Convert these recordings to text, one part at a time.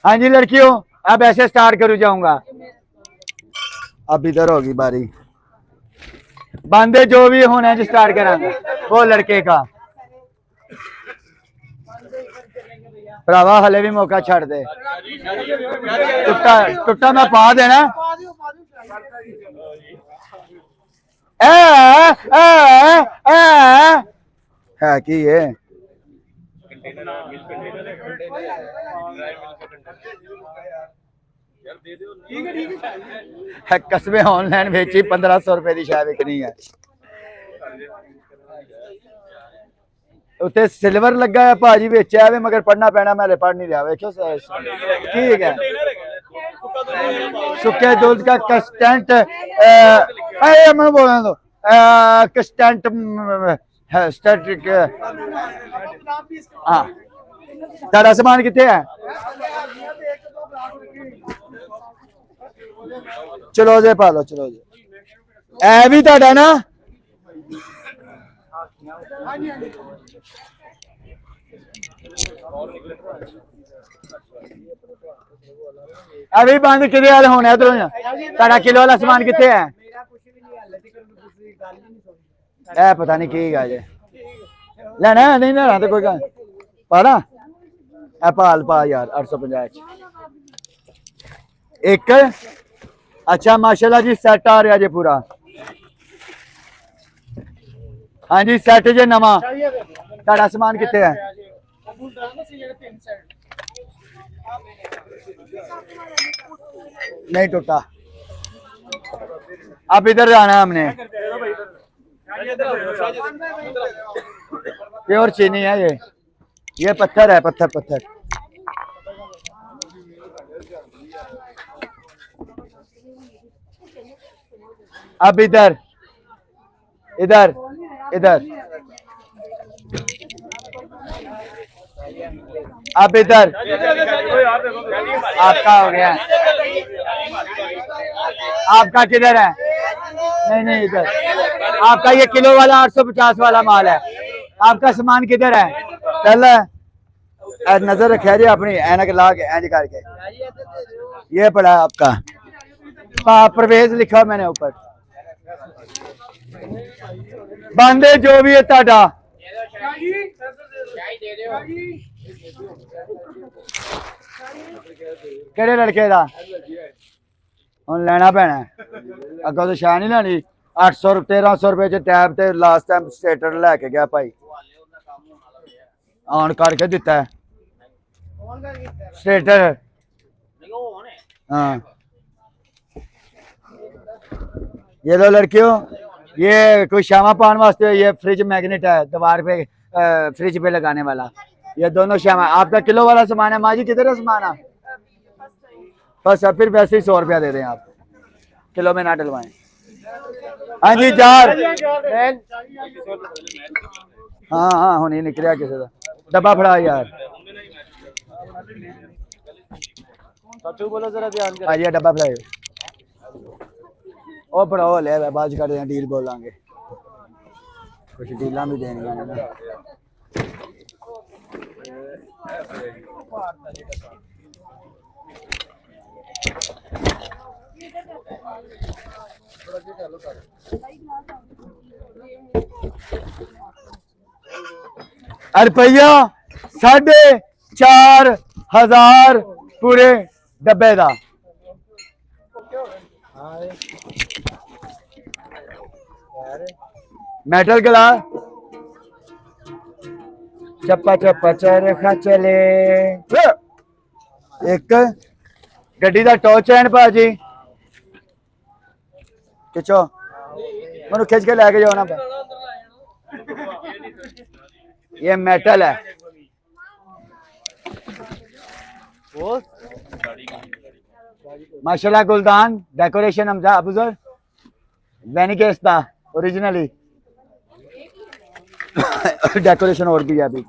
हाँ जी लड़कियों, अब ऐसे स्टार्ट करूँ जाऊंगा। अब इधर होगी बारी, बंदे जो भी होना है स्टार्ट करांगे वो लड़के का। भरावा हले भी मौका छड़ दे, टुट्टा टुट्टा मैं पा देना। है कि ये कस्बे ऑनलाइन बेची 1500 रुपए की शायद विकनी है। उत्ते सिल्वर लगा है भाजी बेचा है मगर पढ़ना पैना, मैं पढ़ नहीं रहा। वेखो ठीक है, सुखे दूध का कंस्टेंट मैं बोलना दो कंस्टेंट स्टैटिक। हाँ तारा सामान कितने है? चलो जे पा लो, चलो जे ए भी ताड़ा ना। अभी बंद किले वाले होने तारा किलो वाला सामान कितने है? ए पता नहीं की गल लेना नहीं लेना तो कोई गल पाना ए पाल पा यार 850 एक। अच्छा माशाल्लाह जी सेट आ रहा जी पूरा। हाँ जी सेट जे नवा। ताड़ा सामान कितने है? नहीं टूटा। अब इधर जाना है हमने। प्योर चीनी है ये पत्थर है, पत्थर पत्थर। अब इधर इधर इधर अब इधर आपका हो गया। आपका किधर है? नहीं नहीं इधर आपका ये किलो वाला 850 वाला माल है। आपका सामान किधर है? पहले नजर रखिए जी अपनी, ऐनक ला के ऐज करके। ये पड़ा है आपका परवेज लिखा मैंने ऊपर। बंदे जो भी है ताड़ा केड़े लड़के का हम लेना पैना अगों तो शाह नहीं लेनी। 800 1300 रुपए च टैब ते लास्ट टाइम स्टेटर लैके गया भाई, ऑन करके दिता है स्टेटर। हाँ ये दो लड़कियों, ये कोई श्यामा पान वास्ते, ये फ्रिज मैग्नेट है दीवार पे फ्रिज पे लगाने वाला। ये दोनों श्यामा। आपका किलो वाला सामान है। माँ जी किधर है सामान? आप बस अब फिर वैसे ही 100 रुपया दे दें आप, किलो में ना डलवाएं। हाँ जी जार हाँ हाँ होनी निकलिया किसी का डब्बा फड़ा यार। बोलो जरा ध्यान कर। हाँ जी डब्बा फड़ाओ ओ पढ़ाओ ले बाज कर दें, डील बोलांगे कुछ डील भी देंगे। रुपया 4500 पूरे डब्बे का। मेटल गिलास चप्पा चप्पा चरखा चले। एक गड्डी का टॉर्च है भाजी, खिचो मैं खिंच के लेके जाओ ना। ये मेटल है। माशाल्लाह गुलदान डेकोरेशन हमजा अबूजर वेनिकेस था ओरिजिनली डेकोरेशन और भी है अभी।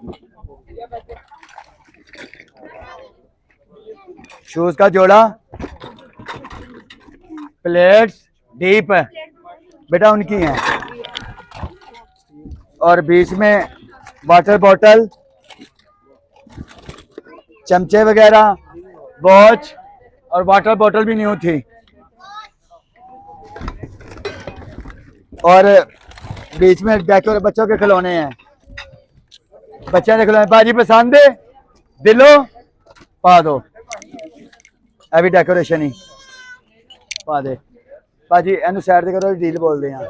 शूज का जोड़ा, प्लेट्स डीप बेटा उनकी हैं, और बीच में वाटर बॉटल, चमचे वगैरह, वॉच और वाटर बोतल भी न्यू थी। और बीच में डेकोर बच्चों के खिलौने हैं, बच्चों के खिलौने बाजी पसंद है दिलो पा दो, अभी डेकोरेशन ही पा दे भाजी एनु साइड से करो, डील बोल रहे हैं।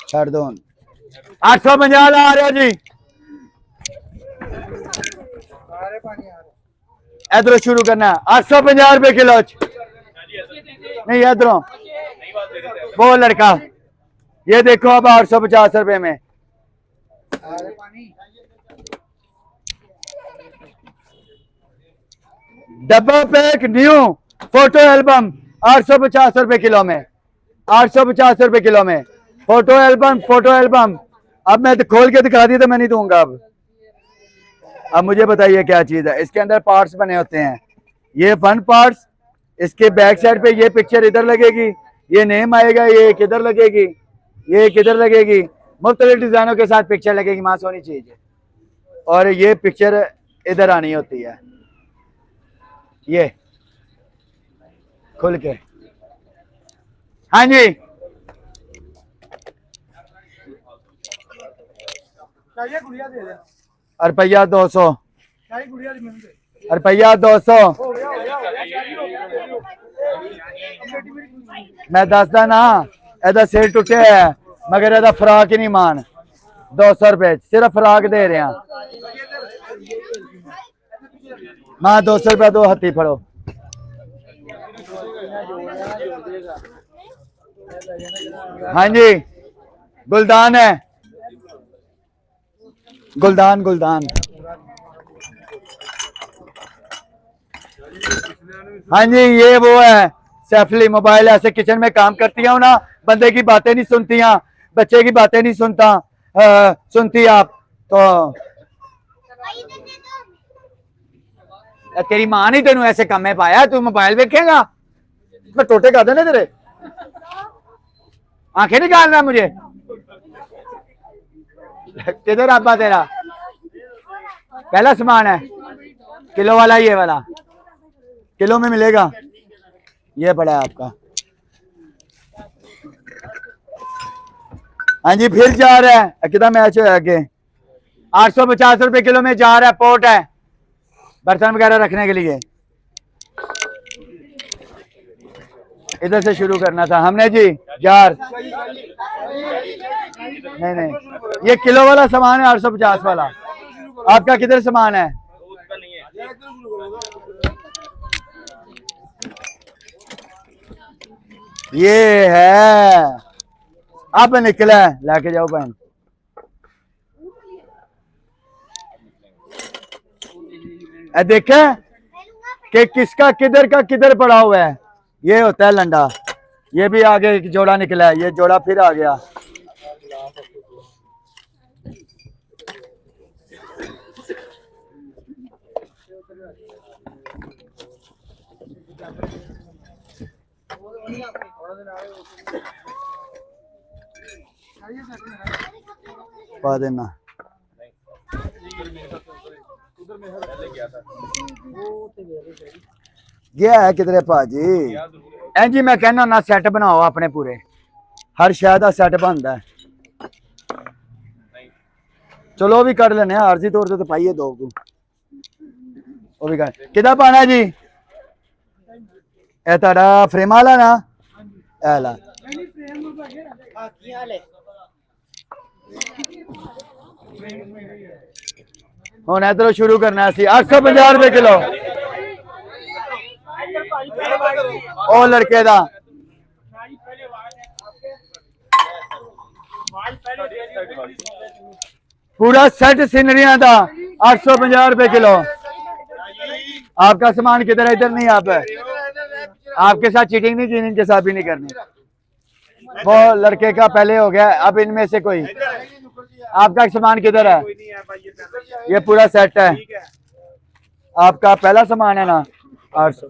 छड़ दो 850 आ रहा जी, इधरों शुरू करना 850 रुपए किलो। नहीं इधरों वो लड़का ये देखो अब 850 रुपए में। डब्बा पैक न्यू फोटो एल्बम 850 रुपए किलो में, 850 रुपए किलो में फोटो एल्बम, फोटो एल्बम। अब मैं तो खोल के दिखा दी तो मैं नहीं दूंगा। अब मुझे बताइए क्या चीज है। इसके अंदर पार्ट्स बने होते हैं, ये फन पार्ट्स, इसके बैक साइड पे ये पिक्चर इधर लगेगी, ये नेम आएगा, ये किधर लगेगी, ये किधर लगेगी, मुख्तलिफ डिजाइनों के साथ पिक्चर लगेगी, मां सोनी चीज है। और ये पिक्चर इधर आनी होती है, ये खुल के। हाँ जी रुपया 200, रुपया 200 मैं दसदा ना, एदा सिर टुटे है मगर एदा फराक ही नहीं मान। 200 रुपए सिर्फ फराक दे रहे हैं। मां 200 रुपया दो हथी फड़ो। हाँ जी गुलदान है, गुलदान गुलदान। हाँ जी ये वो है सैफली मोबाइल, ऐसे किचन में काम करती हूँ ना, बंदे की बातें नहीं सुनती, बच्चे की बातें नहीं सुनती आप तो तेरी मां नहीं तेन ऐसे काम में पाया, तू मोबाइल देखेगा मैं टोटे कर देने तेरे, आंखें निकालना मुझे। किधर आपा तेरा पहला सामान है किलो वाला, ये वाला किलो में मिलेगा, ये पड़ा है आपका। हाँ जी फिर जा रहा है, कितना मैच हो आगे। 850 रुपए किलो में जा रहा है, पोर्ट है बर्तन वगैरह रखने के लिए। इधर से शुरू करना था हमने जी जार। नहीं नहीं ये किलो वाला सामान है, 850 वाला। आपका किधर सामान है? ये है अब निकला, लाके जाओ बहन। देखे कि किसका किधर का किधर पड़ा हुआ है, ये होता है लंडा। ये भी आगे एक जोड़ा निकला है, ये जोड़ा फिर आ गया। पा देना गया है किधरे भाजी। जी मैं कहना ना सैट बनाओ अपने पूरे, हर शहर का सैट बनता है। चलो भी कर लेने आरजी तौर तो पाइए दो को भी कर किदा पाना जी। ए ताड़ा फ्रेम वाला ना एला हुन इधरों शुरू करना सी। 850 रुपए किलो ओ लड़के दा पूरा सेट सीनरियां दा 850 रुपए किलो। आपका सामान किधर है? इधर नहीं, आप आपके साथ चीटिंग नहीं की, इनके साथ भी नहीं करनी। वो लड़के का पहले हो गया, अब इनमें से कोई। आपका सामान किधर है? ये पूरा सेट है आपका, पहला सामान है ना 800।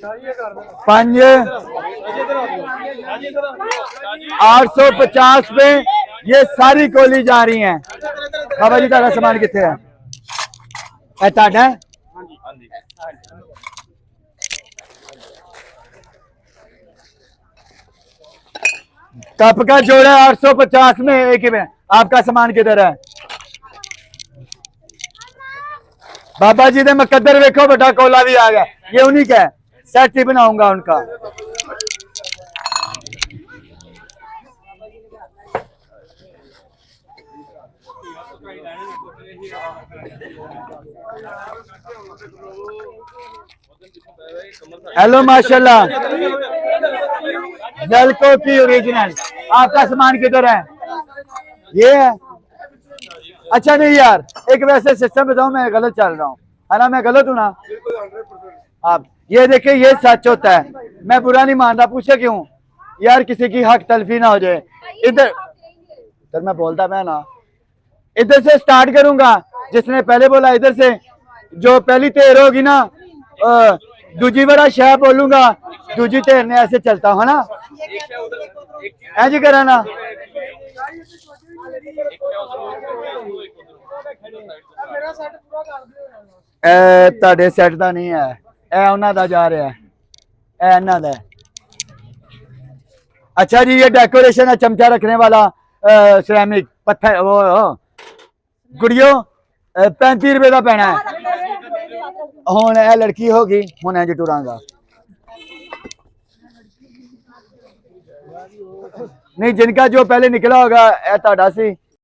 5 850 पे ये सारी कोली जा रही हैं। बाबा जी तारा सामान कितने है? ताड़ा कप का जोड़ा 850 में एक ही में। आपका सामान किधर है? बाबा जी ने मुकद्दर देखो बड़ा कोला भी आ गया, ये उन्हीं का है, सेट ही बनाऊंगा उनका। हेलो माशाल्लाह, जलको की ओरिजिनल। आपका सामान किधर है? ये है। अच्छा नहीं यार, एक वैसे सिस्टम बताऊं, मैं गलत चल रहा हूँ, है ना? मैं गलत हूँ ना? आप ये देखिए, ये सच होता है, मैं बुरा नहीं मान रहा। पूछे क्यों यार, किसी की हक तलफी ना हो जाए। इधर मैं बोलता मैं ना, इधर से स्टार्ट करूंगा, जिसने पहले बोला इधर से, जो पहली तेर होगी ना दूजी बड़ा शाह बोलूंगा, दूजी तेर ने ऐसे चलता है ना, ऐसे करा ना। ਤੁਹਾਡੇ ਸੈੱਟ ਦਾ ਨਹੀਂ ਹੈ, ਇਹ ਉਹਨਾਂ ਦਾ ਜਾ ਰਿਹਾ ਹੈ, ਇਹ ਇਹਨਾਂ ਦਾ। अच्छा जी, ये डेकोरेशन है, चमचा रखने वाला सिरेमिक पत्थर, वो गुड़ियो 35 रुपए का पैना है। हुण यह लड़की होगी, हुण इंज टुरांगा नहीं, जिनका जो पहले निकला होगा यह तुहाडा सी,